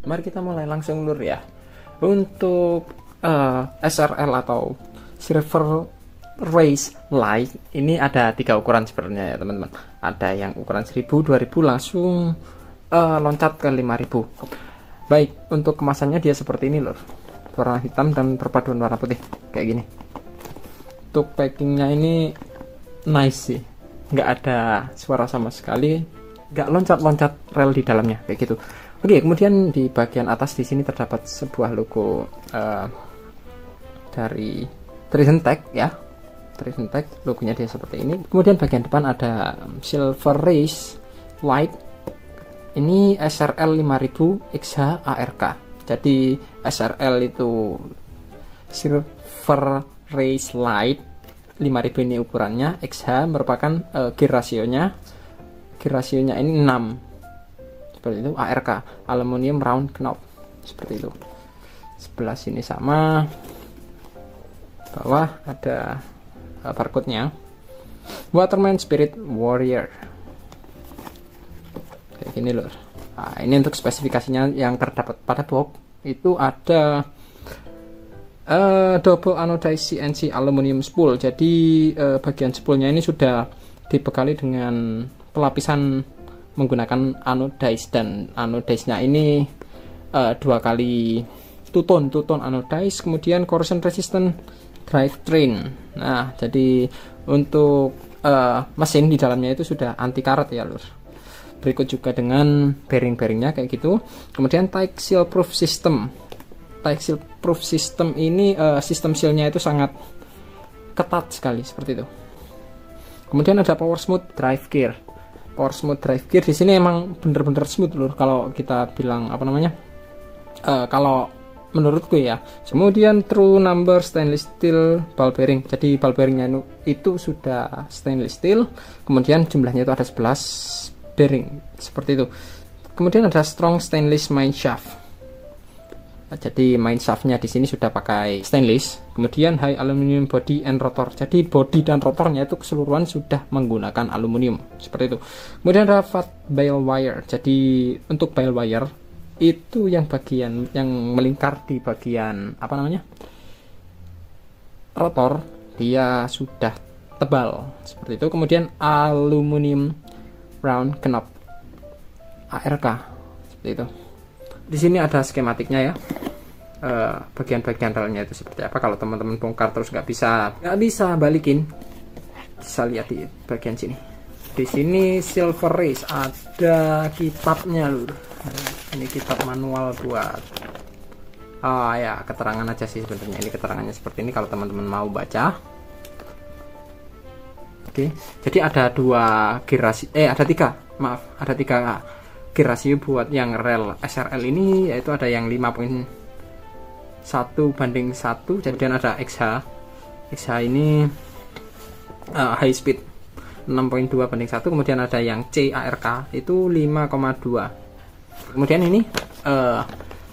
Mari kita mulai langsung lur ya. Untuk SRL atau Silver Race Light ini ada 3 ukuran sebenarnya ya teman-teman. Ada yang ukuran 1000, 2000 langsung loncat ke 5000. Baik, untuk kemasannya dia seperti ini lur. Warna hitam dan perpaduan warna putih kayak gini. Untuk packingnya ini nice sih, nggak ada suara sama sekali, nggak loncat-loncat rel di dalamnya kayak gitu. Oke, kemudian di bagian atas di sini terdapat sebuah logo dari Tridentech ya. Tridentech logonya dia seperti ini. Kemudian bagian depan ada Silver Race Light. Ini SRL 5000 XH ARK. Jadi SRL itu Silver Race Light 5000 ini ukurannya, XH merupakan gear rasionya. Gear rasionya ini 6. Seperti itu. ARK, aluminium round knob. Seperti itu. Sebelah sini sama. Bawah ada barcode-nya. Waterman Spirit Warrior. Kayak gini loh. Nah, ini untuk spesifikasinya yang terdapat pada box itu ada double anodized CNC aluminium spool. Jadi bagian spoolnya ini sudah dibekali dengan pelapisan menggunakan anodized, dan anodized-nya ini 2 kali two-tone anodized, kemudian corrosion resistant drivetrain. Nah, jadi untuk mesin di dalamnya itu sudah anti karat ya lur. Berikut juga dengan bearing-bearingnya kayak gitu. Kemudian tight seal proof system. Tight seal proof system ini sistem sealnya itu sangat ketat sekali seperti itu. Kemudian ada power smooth drive gear. Power smooth drive gear di sini emang bener-bener smooth lur, kalau kita bilang apa namanya, kalau menurutku ya. Kemudian true number stainless steel ball bearing. Jadi ball bearingnya itu sudah stainless steel. Kemudian jumlahnya itu ada 11 bearing seperti itu. Kemudian ada strong stainless main shaft. Jadi main shaftnya di sini sudah pakai stainless. Kemudian high aluminium body and rotor. Jadi body dan rotornya itu keseluruhan sudah menggunakan aluminium seperti itu. Kemudian ada fat bale wire. Jadi untuk bale wire itu yang bagian yang melingkar di bagian apa namanya, rotor, dia sudah tebal seperti itu. Kemudian aluminium round knob ARK seperti itu. Di sini ada skematiknya ya, bagian-bagian relnya itu seperti apa. Kalau teman-teman bongkar terus nggak bisa balikin, bisa lihat di bagian sini. Di sini Silver Race ada kitabnya lur. Ini kitab manual buat ya keterangan aja sih sebenarnya. Ini keterangannya seperti ini kalau teman-teman mau baca. Oke, jadi ada 2 gear rasio, ada 3 gear rasio buat yang rel SRL ini, yaitu ada yang 5.1 banding 1, kemudian ada XH ini high speed 6.2 banding 1, kemudian ada yang CARK itu 5,2. Kemudian ini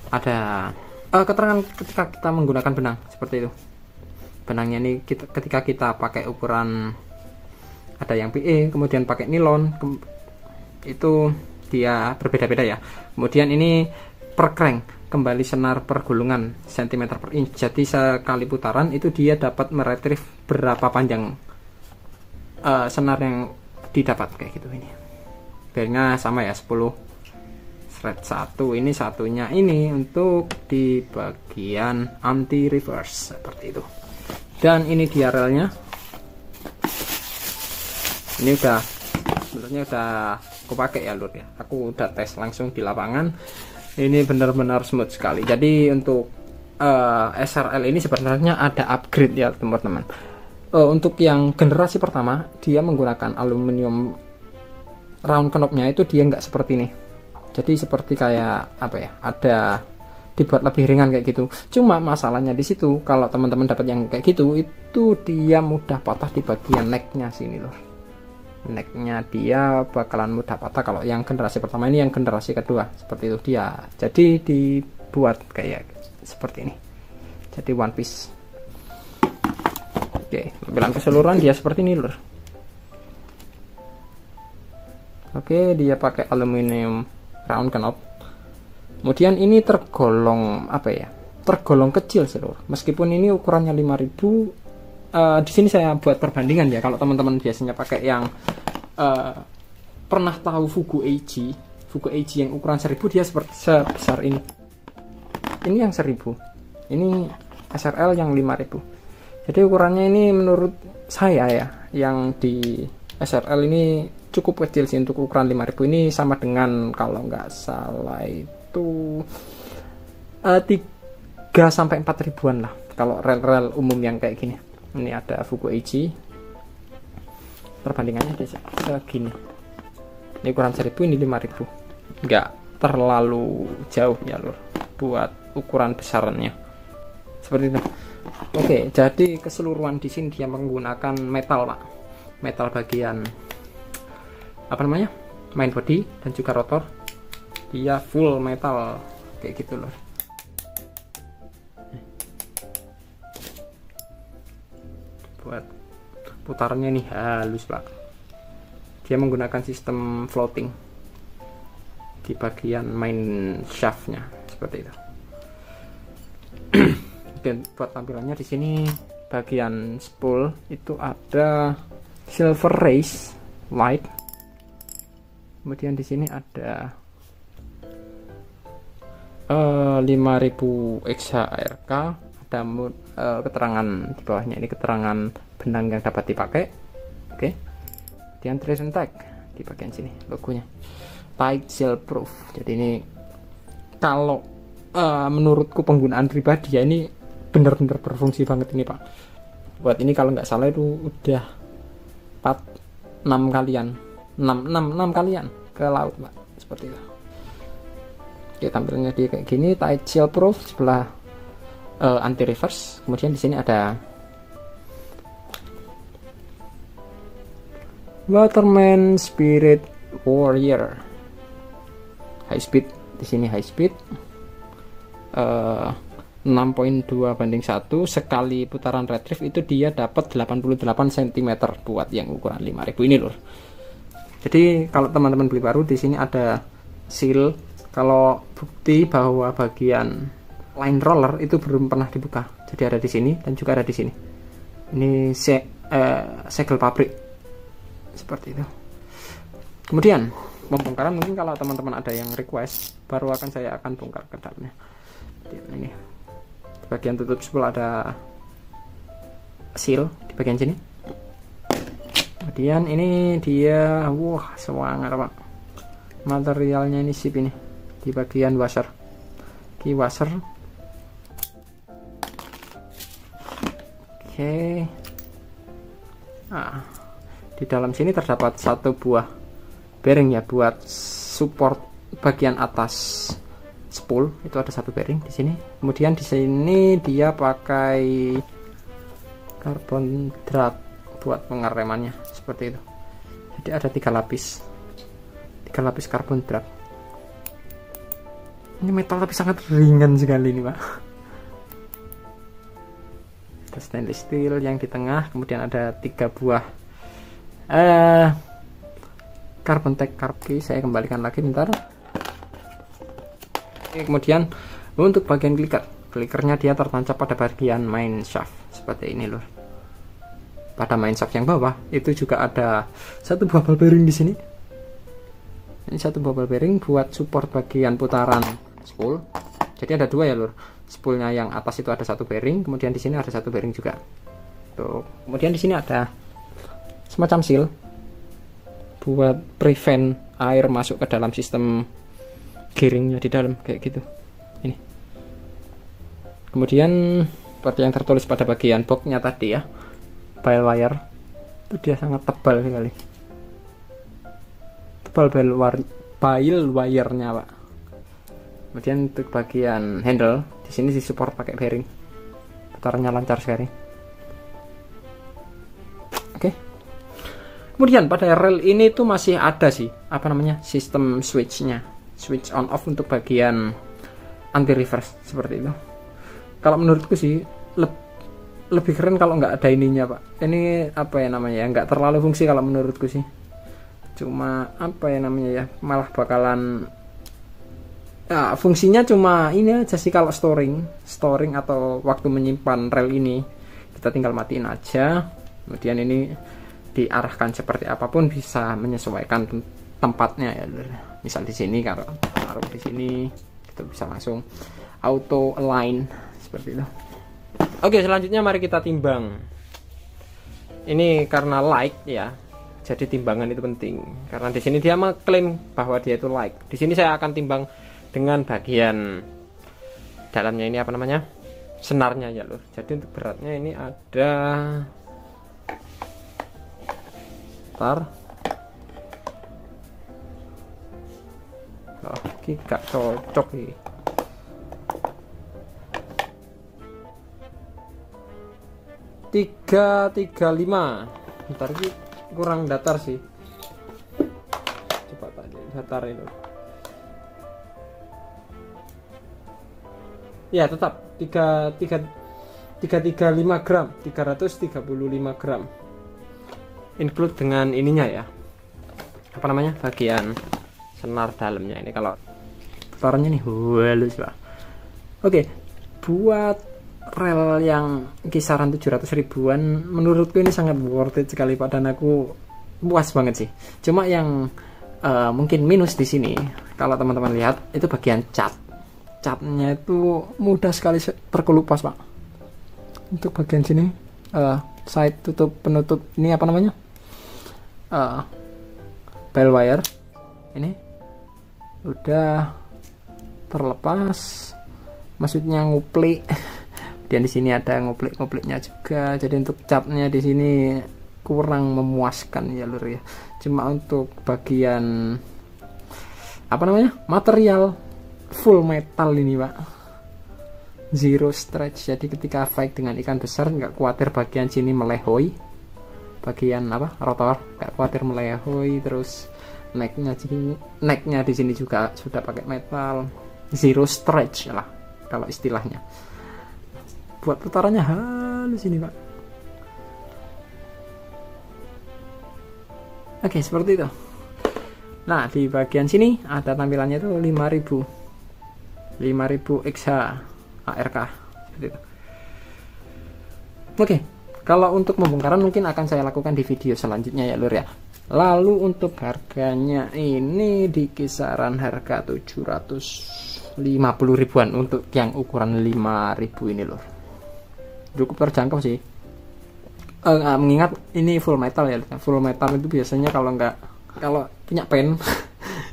ada keterangan ketika kita menggunakan benang seperti itu. Benangnya ini ketika kita pakai ukuran, ada yang PE, kemudian pakai nilon, itu dia berbeda-beda ya. Kemudian ini per crank, kembali senar per gulungan cm per inch. Jadi sekali putaran itu dia dapat meretrieve berapa panjang senar yang didapat kayak gitu. Ini bearingnya sama ya, 10 thread 1. Ini satunya ini untuk di bagian anti reverse seperti itu. Dan ini dia relnya. Ini udah sebenarnya udah aku pakai ya lur ya. Aku udah tes langsung di lapangan. Ini benar-benar smooth sekali. Jadi untuk SRL ini sebenarnya ada upgrade ya teman-teman. Untuk yang generasi pertama dia menggunakan aluminium round knobnya itu dia nggak seperti ini. Jadi seperti kayak apa ya, ada dibuat lebih ringan kayak gitu. Cuma masalahnya di situ kalau teman-teman dapat yang kayak gitu, itu dia mudah patah di bagian necknya sini loh. Necknya dia bakalan mudah patah kalau yang generasi pertama. Ini yang generasi kedua seperti itu dia. Jadi dibuat kayak seperti ini. Jadi one piece. Oke, tampilan keseluruhan dia seperti ini lur. Oke, dia pakai aluminium round knob. Kemudian ini tergolong apa ya, tergolong kecil sih lur, meskipun ini ukurannya 5000. Di sini saya buat perbandingan ya, kalau teman-teman biasanya pakai yang pernah tahu Fugu Eiji yang ukuran 1000, dia seperti sebesar ini yang 1000, ini SRL yang 5000. Jadi ukurannya ini menurut saya ya, yang di SRL ini cukup kecil sih untuk ukuran 5000. Ini sama dengan kalau nggak salah itu 3-4 ribuan lah kalau rel-rel umum yang kayak gini. Ini ada Fugu Eiji, perbandingannya segini. Ini ukuran 1000, ini 5000. Nggak terlalu jauh ya lur buat ukuran besarannya, seperti itu. Oke, jadi keseluruhan di sini dia menggunakan metal pak, metal bagian apa namanya, main body dan juga rotor, dia full metal kayak gitu loh. Buat putarannya nih halus pak, dia menggunakan sistem floating di bagian main shaftnya seperti itu. Dan buat tampilannya di sini bagian spool itu ada silver race white, kemudian di sini ada 5000 XHRK, ada keterangan di bawahnya, ini keterangan benang yang dapat dipakai. Oke, kemudian traction tag di bagian sini, logonya tight seal proof. Jadi ini kalau menurutku penggunaan pribadi ya, ini benar-benar berfungsi banget ini pak. Buat ini kalau nggak salah itu udah 6 kalian ke laut pak, seperti itu. Oke, tampilannya dia kayak gini, tight seal proof, sebelah anti reverse. Kemudian di sini ada Waterman Spirit Warrior high speed. Di sini high speed 6.2:1 sekali putaran retrieve itu dia dapat 88 cm buat yang ukuran 5000 ini lur. Jadi kalau teman-teman beli baru, di sini ada seal kalau bukti bahwa bagian line roller itu belum pernah dibuka. Jadi ada di sini dan juga ada di sini. Ini segel pabrik seperti itu. Kemudian pembongkaran, mungkin kalau teman-teman ada yang request, baru saya akan bongkar ke dalamnya. Ini di bagian tutup spool ada seal di bagian sini. Kemudian ini dia, wah semangat pak, materialnya ini sip ini di bagian washer, key washer. Oke. Nah, di dalam sini terdapat satu buah bearing ya buat support bagian atas spool, itu ada satu bearing di sini. Kemudian di sini dia pakai carbon drag buat pengeremannya seperti itu. Jadi ada 3 lapis carbon drag. Ini metal tapi sangat ringan sekali ini pak. Ada stainless steel yang di tengah, kemudian ada 3 buah carbon tag carb key. Saya kembalikan lagi bentar. Oke, kemudian untuk bagian klikernya dia tertancap pada bagian main shaft seperti ini lur. Pada main shaft yang bawah itu juga ada satu buah ball bearing di sini. Ini satu buah ball bearing buat support bagian putaran spool. Jadi ada 2 ya lur. Spoolnya yang atas itu ada satu bearing, kemudian di sini ada satu bearing juga. Tuh. Kemudian di sini ada semacam seal buat prevent air masuk ke dalam sistem gearingnya di dalam kayak gitu. Ini. Kemudian seperti yang tertulis pada bagian boxnya tadi ya, bale wire itu dia sangat tebal sekali. Tebal bale wire-nya pak. Kemudian untuk bagian handle di sini disupport pakai bearing, putarannya lancar sekali. Oke. Kemudian pada rel ini tuh masih ada sih apa namanya sistem switchnya, switch on off untuk bagian anti reverse seperti itu. Kalau menurutku sih lebih keren kalau nggak ada ininya pak. Ini apa ya namanya ya, nggak terlalu fungsi kalau menurutku sih. Cuma apa ya namanya ya, malah bakalan Nah, fungsinya cuma ini aja sih, kalau storing atau waktu menyimpan rel ini kita tinggal matiin aja. Kemudian ini diarahkan seperti apapun bisa menyesuaikan tempatnya ya. Misal di sini, kalau taruh di sini itu bisa langsung auto align seperti itu. Oke, selanjutnya mari kita timbang. Ini karena light ya, jadi timbangan itu penting. Karena di sini dia mengklaim bahwa dia itu light. Di sini saya akan timbang dengan bagian dalamnya ini, apa namanya, senarnya ya lur. Jadi untuk beratnya ini ada, ini gak cocok nih. Tiga lima. Bentar, ini kurang datar sih. Coba tadi datar itu. Ya tetap 335 gram, 335 gram. Include dengan ininya ya, apa namanya, bagian senar dalamnya ini. Kalau putarannya nih halus lah. Oke, buat rel yang kisaran 700 ribuan menurutku ini sangat worth it sekali Pak, dan aku puas banget sih. Cuma yang mungkin minus di sini, kalau teman-teman lihat itu bagian catnya itu mudah sekali terkelupas Pak. Untuk bagian sini side tutup penutup ini, apa namanya, bell wire ini udah terlepas, maksudnya nguplik. Dan di sini ada ngupliknya juga. Jadi untuk catnya di sini kurang memuaskan ya lur ya. Cuma untuk bagian apa namanya, material full metal ini Pak, zero stretch. Jadi ketika fight dengan ikan besar nggak khawatir bagian sini melehoi, bagian apa, rotor nggak khawatir melehoi. Terus necknya di sini juga sudah pakai metal, zero stretch lah kalau istilahnya. Buat putarannya halus ini Pak. Oke, seperti itu. Nah, di bagian sini ada tampilannya itu 5000 XH ARK seperti itu. Oke, kalau untuk pembongkaran mungkin akan saya lakukan di video selanjutnya ya lur ya. Lalu untuk harganya ini di kisaran harga 750 ribuan untuk yang ukuran 5000 ini lur. Cukup terjangkau sih. Mengingat ini full metal ya. Full metal itu biasanya kalau punya pen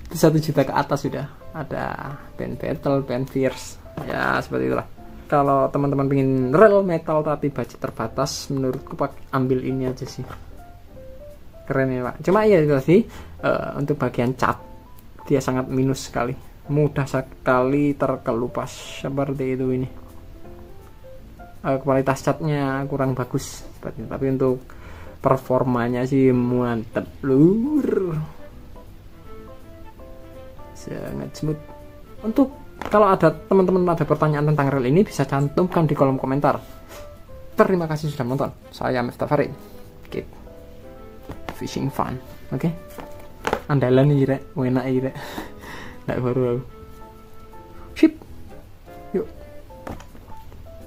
itu 1 juta ke atas sudah. Ada pen battle, pen fierce ya, seperti itulah. Kalau teman-teman pengen real metal tapi budget terbatas, menurutku ambil ini aja sih, keren ya Pak. Cuma ya itu sih, untuk bagian cat dia sangat minus sekali, mudah sekali terkelupas seperti itu ini. Kualitas catnya kurang bagus seperti itu. Tapi untuk performanya sih mantep lur, sangat smooth. Untuk kalau ada teman-teman ada pertanyaan tentang rel ini, bisa cantumkan di kolom komentar. Terima kasih sudah menonton. Saya Miftah Farid. Keep fishing fun. Oke. Andalan iki rek, enak iki rek. Ndak baru. Sip.